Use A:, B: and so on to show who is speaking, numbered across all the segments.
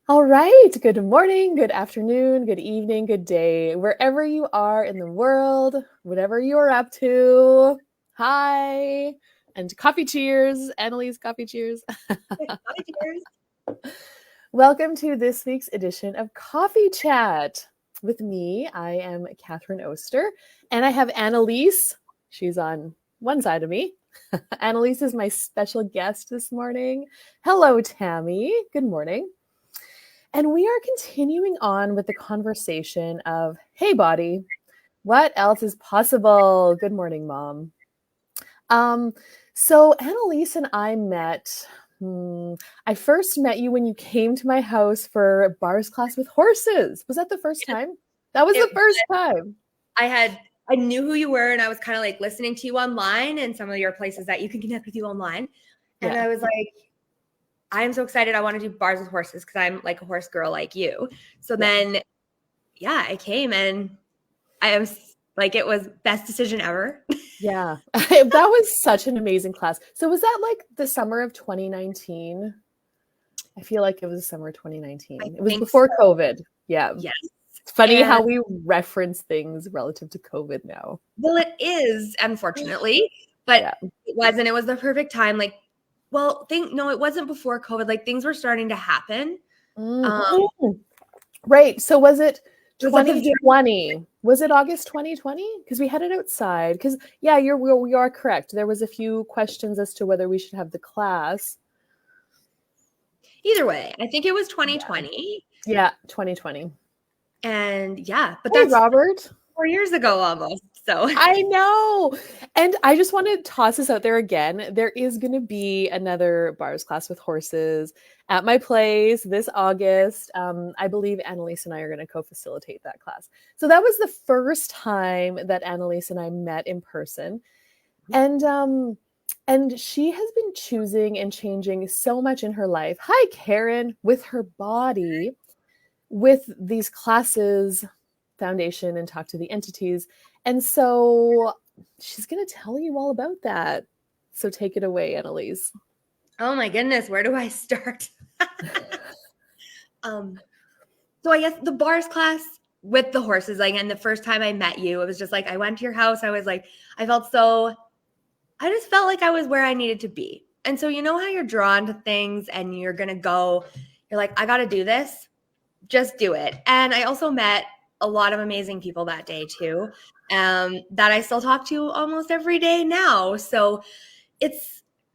A: All right. Good morning, good afternoon, good evening, good day, wherever you are in the world, whatever you're up to. Hi. And coffee cheers. Annalise, coffee cheers.
B: Hi, dears.
A: Welcome to this week's edition of Coffee Chat. With me, I am Catherine Oster, and I have Annalise. She's on one side of me. Annalise is my special guest this morning. Hello, Tammy. Good morning. And we are continuing on with the conversation of, hey, body, what else is possible? Good morning, mom. Um, so Annalise and I met. I first met you when you came to my house for bars class with horses. Was that the first time? That was the
B: It,
A: first time.
B: I knew who you were, and I was kind of like listening to you online and some of your places that you can connect with you online. And
A: Yeah.
B: I was like, I am so excited. I want to do bars with horses because I'm like a horse girl like you. So
A: Yeah.
B: then, yeah, I came and I was like, it was best decision ever.
A: Yeah. That was such an amazing class. So was that like the summer of 2019? I feel like it was the summer of
B: I
A: 2019. It was
B: think so.
A: before COVID. Yeah.
B: Yes.
A: It's funny
B: And
A: how we reference things relative to COVID now.
B: well, it is, unfortunately, but
A: Yeah.
B: it wasn't. It was the perfect time. Like, well, no, it wasn't before COVID. Like things were starting to happen.
A: Mm.
B: Um,
A: Mm. Right. So was it
B: it was at the very
A: 2020? Was it August 2020? Because we had it outside. Because yeah, we are correct. There was a few questions as to whether we should have the class.
B: Either way, I think it was
A: Yeah.
B: 2020.
A: Yeah, 2020.
B: And yeah, but
A: Hey,
B: that's
A: Robert.
B: 4 years ago almost. So
A: I know. And I just want to toss this out there again. There is going to be another bars class with horses at my place this August. I believe Annalise and I are going to co-facilitate that class. So that was the first time that Annalise and I met in person. And she has been choosing and changing so much in her life. Hi, Karen, with her body, with these classes, foundation, and talk to the entities. And so she's going to tell you all about that. So take it away, Annalise.
B: oh my goodness, where do I start? um so I guess the bars class with the horses, like, and the first time I met you, it was just like I went to your house. I was like, I just felt like I was where I needed to be. And so you know how you're drawn to things and you're like, I gotta do this, just do it. And I also met a lot of amazing people that day too, that I still talk to almost every day now. So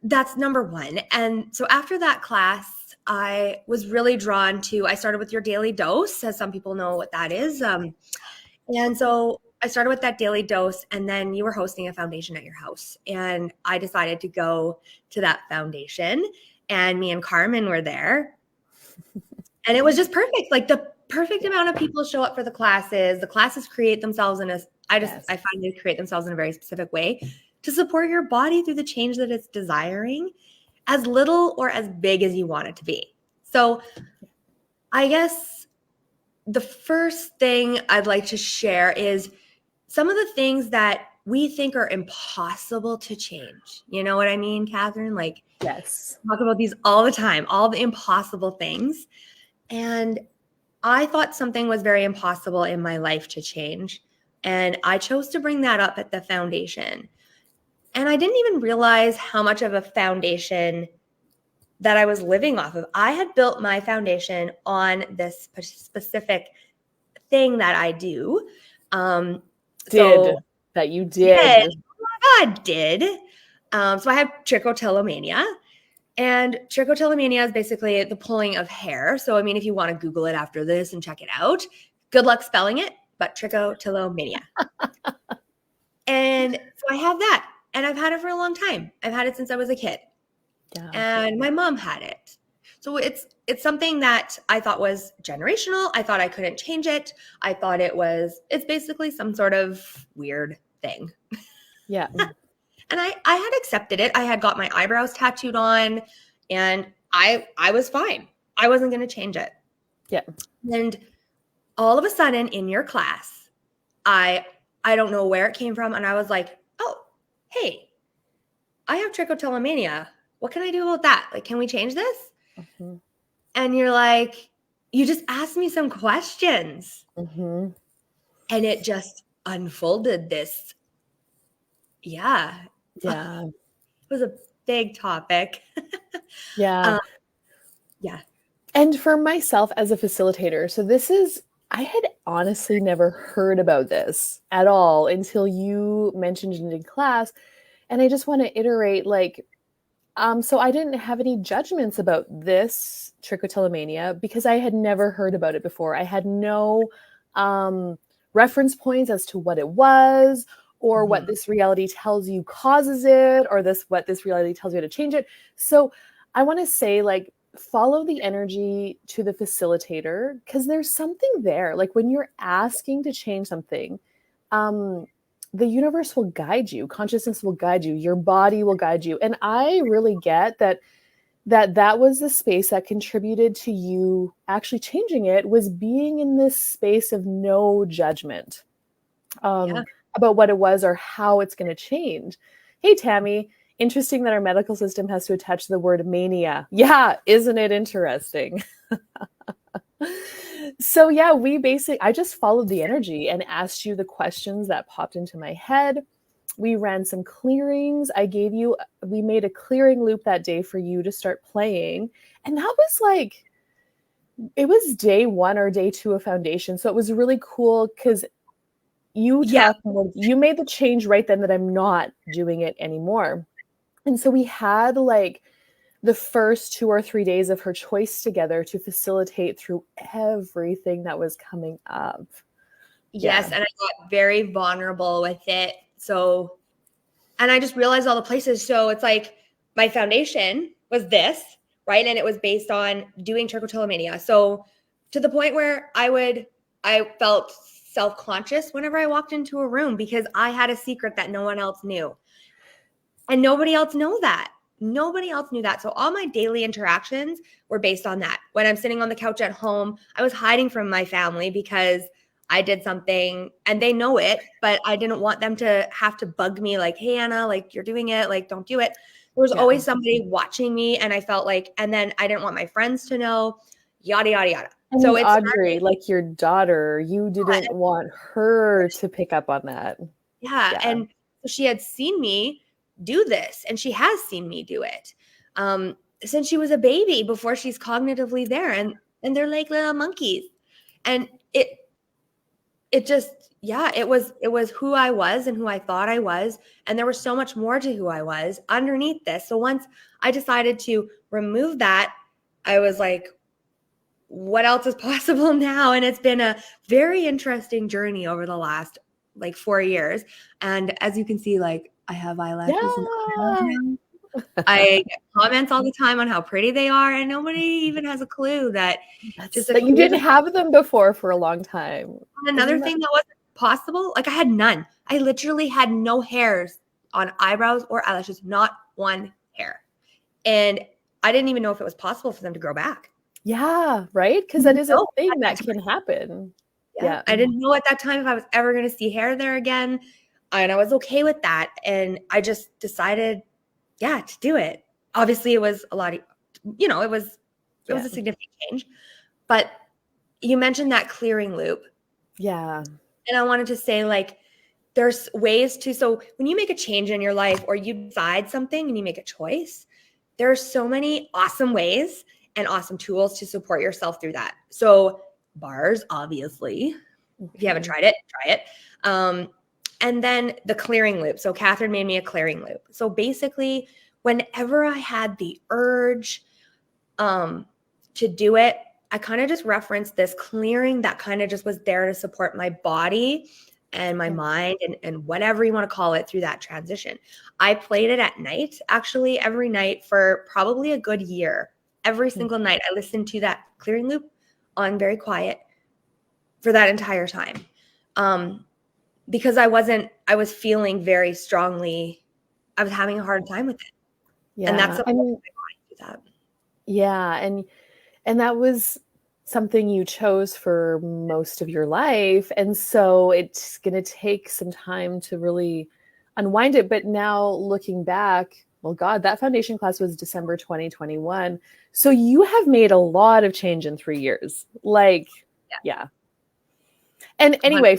B: that's number one. And so after that class, I was really drawn to, I started with your daily dose, as some people know what that is. And so I started with that daily dose, and then you were hosting a foundation at your house. And I decided to go to that foundation, and me and Carmen were there. And it was just perfect. Like the perfect amount of people show up for the classes. The classes create themselves
A: Yes.
B: I find they create themselves in a very specific way to support your body through the change that it's desiring, as little or as big as you want it to be. So I guess the first thing I'd like to share is some of the things that we think are impossible to change. You know what I mean, Catherine? Like,
A: Yes.
B: talk about these all the time, all the impossible things. And I thought something was very impossible in my life to change. And I chose to bring that up at the foundation. And I didn't even realize how much of a foundation that I was living off of. I had built my foundation on this specific thing that I do.
A: Did
B: So
A: that you
B: did.
A: did.
B: Oh my God, did. So I have trichotillomania. And trichotillomania is basically the pulling of hair. So, I mean, if you want to Google it after this and check it out, good luck spelling it, but trichotillomania. And so I have that. And I've had it for a long time. I've had it since I was a kid.
A: Yeah.
B: And my mom had it. So it's something that I thought was generational. I thought I couldn't change it. I thought it's basically some sort of weird thing.
A: Yeah.
B: And I had accepted it. I had got my eyebrows tattooed on, and I was fine. I wasn't going to change it.
A: Yeah.
B: And all of a sudden in your class, I don't know where it came from, and I was like, "Oh, hey, I have trichotillomania. What can I do about that? Like, can we change this?"
A: Mhm.
B: And you're like, you just asked me some questions
A: Mm-hmm.
B: and it just unfolded this. Yeah.
A: Yeah.
B: It was a big topic.
A: Yeah.
B: um, yeah.
A: And for myself as a facilitator, so this is, I had honestly never heard about this at all until you mentioned it in class. And I just want to iterate like, so I didn't have any judgments about this trichotillomania because I had never heard about it before. I had no reference points as to what it was or what
B: Mhm.
A: this reality tells you causes it or this what this reality tells you to change it. So I want to say like follow the energy to the facilitator because there's something there. Like when you're asking to change something, um, the universe will guide you, consciousness will guide you, your body will guide you. And I really get that was the space that contributed to you actually changing it, was being in this space of no judgment
B: Yeah.
A: about what it was or how it's going to change. Hey Tammy, interesting that our medical system has to attach the word mania. Yeah, isn't it interesting? So yeah, I just followed the energy and asked you the questions that popped into my head. We ran some clearings. We made a clearing loop that day for you to start playing. And that was like, it was day one or day two of foundation. So it was really cool because
B: Yeah.
A: you made the change right then that I'm not doing it anymore. And so we had like the first 2 or 3 days of her choice together to facilitate through everything that was coming up.
B: Yes.
A: Yeah.
B: And I got very vulnerable with it. So, and I just realized all the places. So it's like my foundation was this, right? And it was based on doing trichotillomania. So to the point where I felt self-conscious whenever I walked into a room because I had a secret that no one else knew. And nobody else knew that. Nobody else knew that. So all my daily interactions were based on that. When I'm sitting on the couch at home, I was hiding from my family because I did something and they know it, but I didn't want them to have to bug me like, "Hey Anna, like you're doing it, like don't do it." There was
A: Yeah.
B: always somebody watching me and I felt like, and then I didn't want my friends to know, yada yada yada. So
A: And
B: it
A: Audrey,
B: started,
A: like your daughter, you didn't want her to pick up on that.
B: yeah,
A: Yeah.
B: and so she had seen me do this, and she has seen me do it since she was a baby before she's cognitively there, and they're like little monkeys, and it just yeah, it was who I was and who I thought I was, and there was so much more to who I was underneath this. So once I decided to remove that, I was like, what else is possible now? And it's been a very interesting journey over the last like 4 years. And as you can see, like I have eyelashes and eyebrows
A: Yeah.
B: now. I get comments all the time on how pretty they are, and nobody even has a clue that just
A: That's
B: a
A: that
B: few
A: you
B: years
A: didn't
B: ago,
A: have them before for a long time.
B: another
A: Isn't that
B: thing that wasn't possible, like I had none. I literally had no hairs on eyebrows or eyelashes, not one hair. And I didn't even know if it was possible for them to grow back.
A: yeah, right? Because that
B: No,
A: is a
B: at
A: thing
B: that
A: that
B: time.
A: can happen.
B: Yeah,
A: Yeah.
B: I didn't know at that time if I was ever gonna see hair there again, and I was okay with that, and I just decided, yeah, to do it. Obviously, it was a lot of, it was
A: Yeah.
B: a significant change, but you mentioned that clearing loop,
A: Yeah.
B: and I wanted to say, like, there's ways to so when you make a change in your life or you decide something and you make a choice, there are so many awesome ways and awesome tools to support yourself through that. So bars, obviously, if you haven't
A: Okay.
B: tried it, try it. And then the clearing loop. So Catherine made me a clearing loop. So basically, whenever I had the urge um, to do it, I kind of just referenced this clearing that kind of just was there to support my body and my
A: Yeah.
B: mind and whatever you want to call it through that transition. I played it at night, actually, every night for probably a good year. Every
A: Mm.
B: single night, I listened to that clearing loop on very quiet for that entire time. Um, because I was feeling very strongly, I was having a hard time with it. And that's
A: Yeah.
B: the
A: I mean,
B: that.
A: yeah, and that was something you chose for most of your life, and so it's going to take some time to really unwind it. But now looking back, Well, God, that foundation class was December 2021. So you have made a lot of change in 3 years. Like, yeah. And anyway,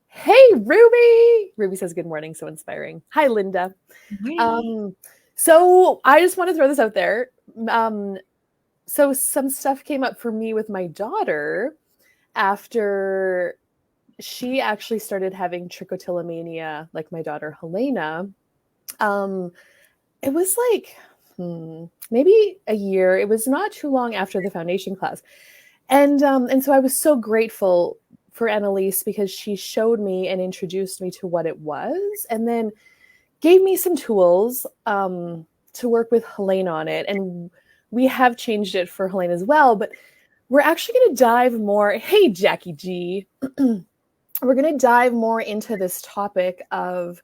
A: hey, Ruby says good morning. So inspiring. Hi, Linda.
B: Morning.
A: So I just want to throw this out there. So some stuff came up for me with my daughter after she actually started having trichotillomania, like my daughter Helena. It was like maybe a year. It was not too long after the foundation class, and so I was so grateful for Annalise because she showed me and introduced me to what it was, and then gave me some tools to work with Helene on it. And we have changed it for Helene as well, but we're actually going to dive more. Hey, Jackie G. We're going to dive more into this topic of,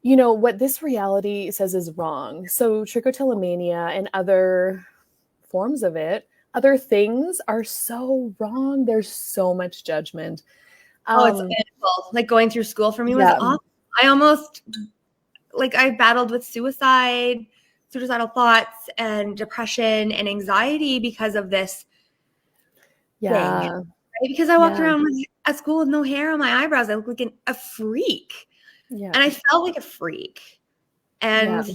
A: you know, what this reality says is wrong. So trichotillomania and other forms of it, other things are so wrong. There's so much judgment.
B: Oh, it's painful. Like going through school for me was
A: Yeah.
B: awful. I almost, like, I battled with suicidal thoughts and depression and anxiety because of this thing.
A: Yeah.
B: Right? Because I walked
A: Yeah.
B: around at school with no hair on my eyebrows. I looked like a freak.
A: Yeah.
B: And I felt like a freak. And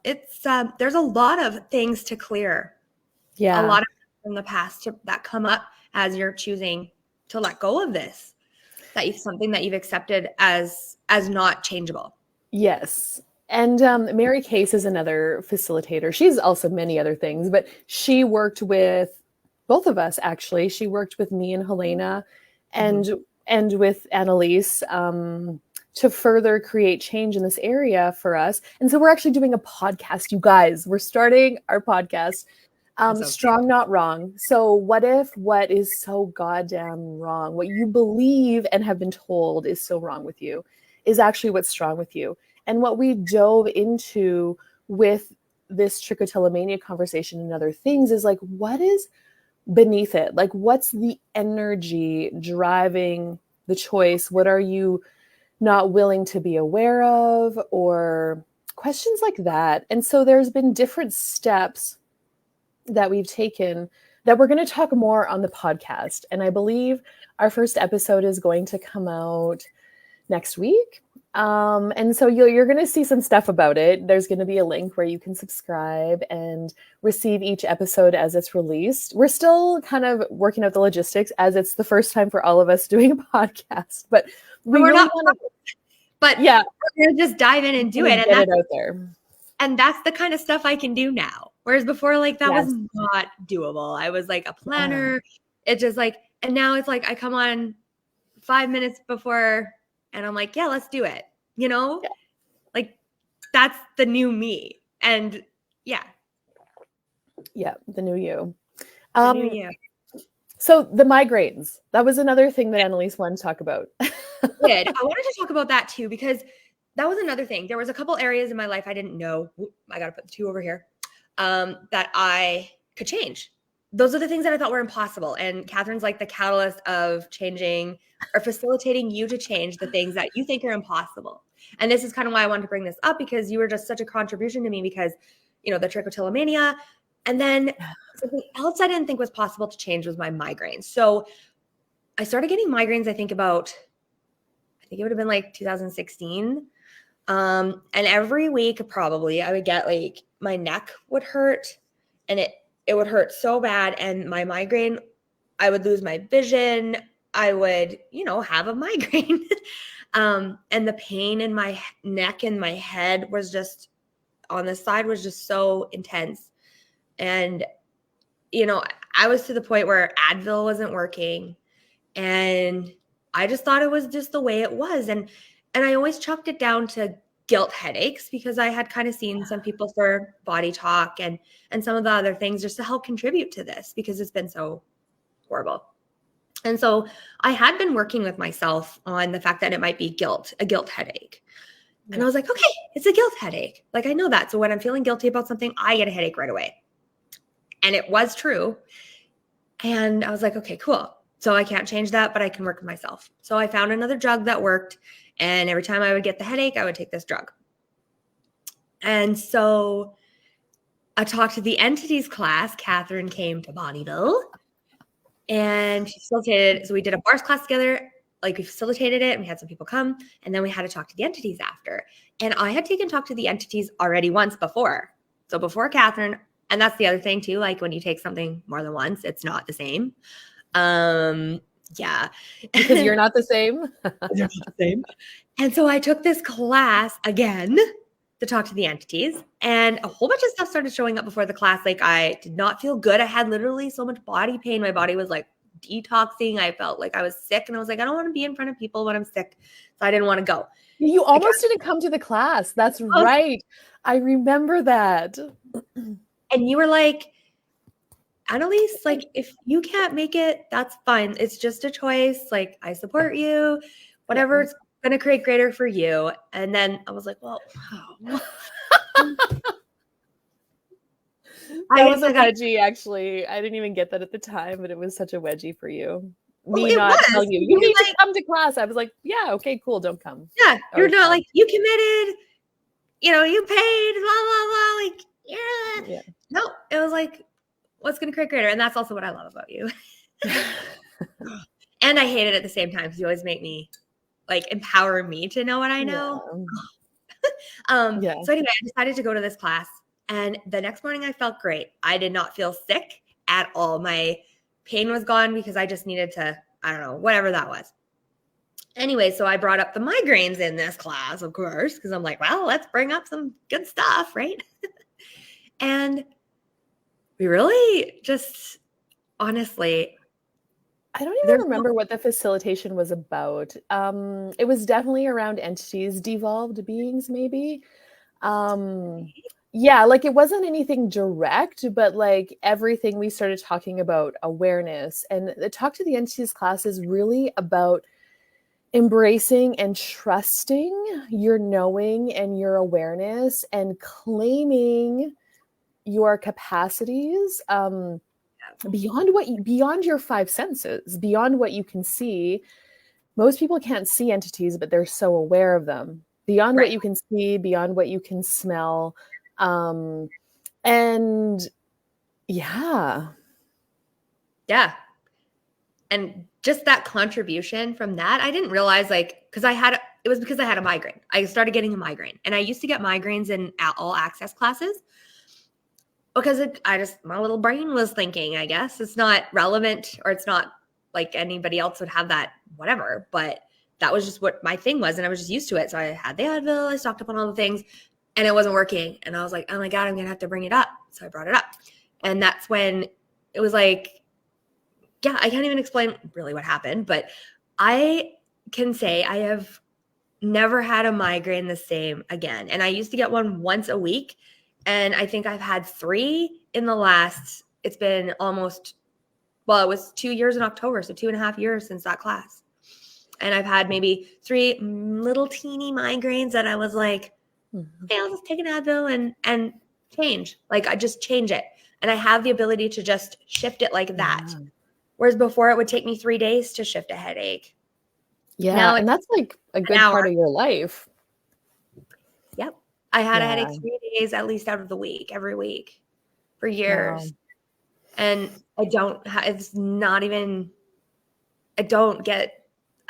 B: it's there's a lot of things to clear.
A: Yeah.
B: A lot of things from the past that come up as you're choosing to let go of this. That is something that you've accepted as not changeable.
A: Yes. And Mary Case is another facilitator. She's also many other things, but she worked with both of us, actually. She worked with me and Helena and with Annalise to further create change in this area for us. And so we're actually doing a podcast, you guys. We're starting our podcast, Strong Not Wrong. So what if what is so goddamn wrong, what you believe and have been told is so wrong with you, is actually what's strong with you? And what we dove into with this trichotillomania conversation and other things is like, what is beneath it? Like, what's the energy driving the choice? What are you not willing to be aware of? Or questions like that. And so there's been different steps that we've taken that we're going to talk more on the podcast. And I believe our first episode is going to come out next week. And so you're going to see some stuff about it. There's going to be a link where you can subscribe and receive each episode as it's released. We're still kind of working out the logistics as it's the first time for all of us doing a podcast, but we're
B: really
A: not.
B: But yeah, we're going to just dive in and do it.
A: And get it out there.
B: And that's the kind of stuff I can do now. Whereas before, like, that was not doable. I was like a planner. It just like, and now it's like I come on 5 minutes before and I'm like, yeah, let's do it. You know, like that's the new me. And yeah,
A: the new you.
B: The new you.
A: So the migraines, that was another thing that Annalise wanted to talk about.
B: I wanted to talk about that too, because that was another thing. There was a couple areas in my life I didn't know. I got to put the two over here. That I could change. Those are the things that I thought were impossible. And Catherine's like the catalyst of changing or facilitating you to change the things that you think are impossible. And this is kind of why I wanted to bring this up, because you were just such a contribution to me, because, you know, the trichotillomania. And then something else I didn't think was possible to change was my migraines. So I started getting migraines, I think it would have been like 2016. And every week, probably, I would get like my neck would hurt, and it would hurt so bad. And my migraine, I would lose my vision. I would, have a migraine. And the pain in my neck and my head was just on this side was just so intense. And, I was to the point where Advil wasn't working, and I just thought it was just the way it was. And I always chalked it down to guilt headaches, because I had kind of seen some people for body talk and some of the other things just to help contribute to this, because it's been so horrible. And so I had been working with myself on the fact that it might be a guilt headache. Yeah. And I was like, okay, it's a guilt headache. Like, I know that. So when I'm feeling guilty about something, I get a headache right away. And it was true. And I was like, okay, cool. So I can't change that, but I can work with myself. So I found another drug that worked. And every time I would get the headache, I would take this drug. And so I talked to the entities class. Catherine came to Bonnyville and she facilitated. So we did a bars class together. Like we facilitated it and we had some people come and then we had to talk to the entities after. And I had taken talk to the entities already once before. So before Catherine, and that's the other thing too, like when you take something more than once, it's not the same. Yeah.
A: Because you're not the same.
B: They're not the same. And so I took this class again to talk to the entities, and a whole bunch of stuff started showing up before the class. Like I did not feel good. I had literally so much body pain. My body was like detoxing. I felt like I was sick, and I was like, I don't want to be in front of people when I'm sick. So I didn't want to go.
A: You almost didn't come to the class. That's right. I remember that.
B: And you were like, Annalise, like, if you can't make it, that's fine. It's just a choice. Like, I support you, whatever's going to create greater for you. And then I was like, well,
A: that was a wedgie, actually. I didn't even get that at the time, but it was such a wedgie for you. Me not telling you, you need to come to class. I was like, yeah, okay, cool, don't come.
B: Yeah, you're not like, you committed, you paid, blah, blah, blah. Like, yeah. No, it was like, what's going to create greater? And that's also what I love about you. And I hate it at the same time because you always make me, like, empower me to know what I know. Yeah. So anyway, I decided to go to this class. And the next morning I felt great. I did not feel sick at all. My pain was gone because I just needed to, I don't know, whatever that was. Anyway, so I brought up the migraines in this class, of course, because I'm like, well, let's bring up some good stuff, right? And we really just, honestly,
A: I don't even remember what the facilitation was about. It was definitely around entities, devolved beings, maybe. Yeah, like it wasn't anything direct, but like everything we started talking about awareness. And the Talk to the Entities class is really about embracing and trusting your knowing and your awareness and claiming your capacities beyond your five senses, beyond what you can see. Most people can't see entities, but they're so aware of them. Beyond what you can see, beyond what you can smell. And yeah.
B: And just that contribution from that, I didn't realize, like, because it was because I had a migraine. I started getting a migraine, and I used to get migraines in all access classes because my little brain was thinking, I guess it's not relevant, or it's not like anybody else would have that, whatever. But that was just what my thing was, and I was just used to it. So I had the Advil, I stocked up on all the things, and it wasn't working. And I was like, oh my God, I'm gonna have to bring it up. So I brought it up, and that's when it was like, yeah, I can't even explain really what happened, but I can say I have never had a migraine the same again. And I used to get one once a week. And I think I've had 3 in the last, it's been almost, well, it was 2 years in October. So 2.5 years since that class. And I've had maybe 3 little teeny migraines that I was like, hey, I'll just take an Advil and change. Like I just change it. And I have the ability to just shift it like that. Yeah. Whereas before it would take me 3 days to shift a headache.
A: Yeah. Now and that's like a good part of your life.
B: Yep. I had a headache 3 days at least out of the week, every week for years. Wow. And I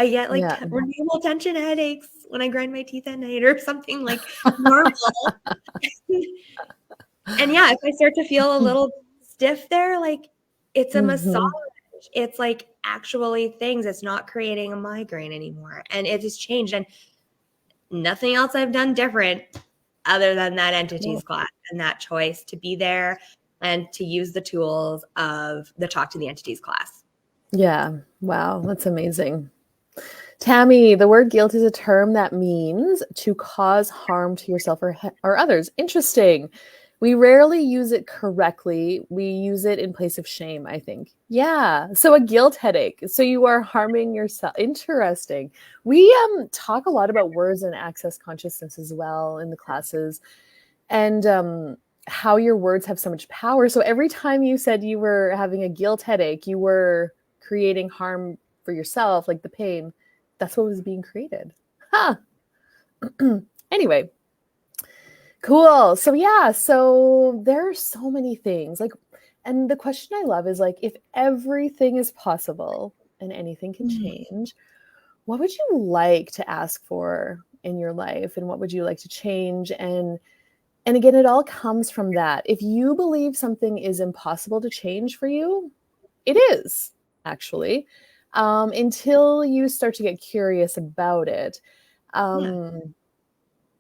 B: get like renewable tension headaches when I grind my teeth at night or something like normal. And yeah, if I start to feel a little stiff there, like it's a massage. It's like actually things. It's not creating a migraine anymore. And it has changed. And nothing else I've done different other than that entities class and that choice to be there and to use the tools of the Talk to the Entities class.
A: Yeah. Wow. That's amazing. Tammy, the word guilt is a term that means to cause harm to yourself or others. Interesting. We rarely use it correctly. We use it in place of shame, I think. Yeah. So a guilt headache. So you are harming yourself. Interesting. We talk a lot about words and access consciousness as well in the classes, and how your words have so much power. So every time you said you were having a guilt headache, you were creating harm for yourself, like the pain. That's what was being created. Huh. Anyway. Cool. So yeah, so there are so many things. Like, and the question I love is like, if everything is possible and anything can
B: Mm.
A: change, what would you like to ask for in your life, and what would you like to change? And again, it all comes from that. If you believe something is impossible to change for you, it is actually, until you start to get curious about it.
B: Yeah.
A: Um,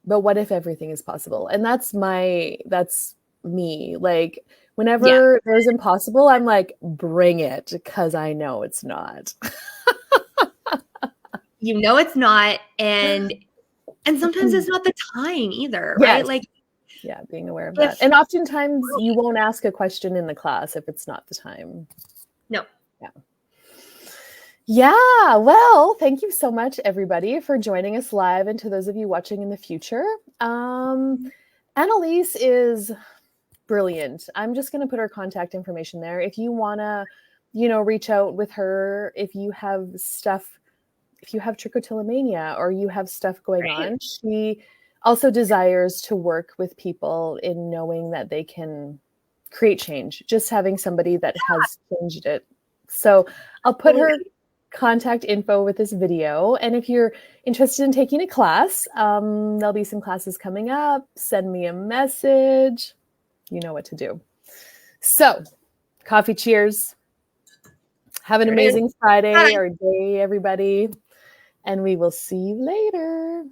A: but what if everything is possible? And that's me. Like,
B: Yeah.
A: whenever there's impossible, I'm like, bring it, because I know it's not.
B: You know it's not, and sometimes it's not the time either, right?
A: Yes.
B: Like
A: Yeah, being aware of that.
B: if
A: And oftentimes you won't ask a question in the class if it's not the time.
B: no.
A: Yeah. Yeah. Well, thank you so much, everybody, for joining us live, and to those of you watching in the future. Annalise is brilliant. I'm just going to put her contact information there. If you want to, reach out with her, if you have stuff, if you have trichotillomania or you have stuff going
B: Right.
A: on, she also desires to work with people in knowing that they can create change, just having somebody that has changed it. So I'll put her
B: Absolutely.
A: contact info with this video. And if you're interested in taking a class, there'll be some classes coming up. Send me a message. You know what to do. So, coffee cheers. Have an
B: There it is.
A: amazing Friday
B: Bye.
A: or day, everybody. And we will see you later.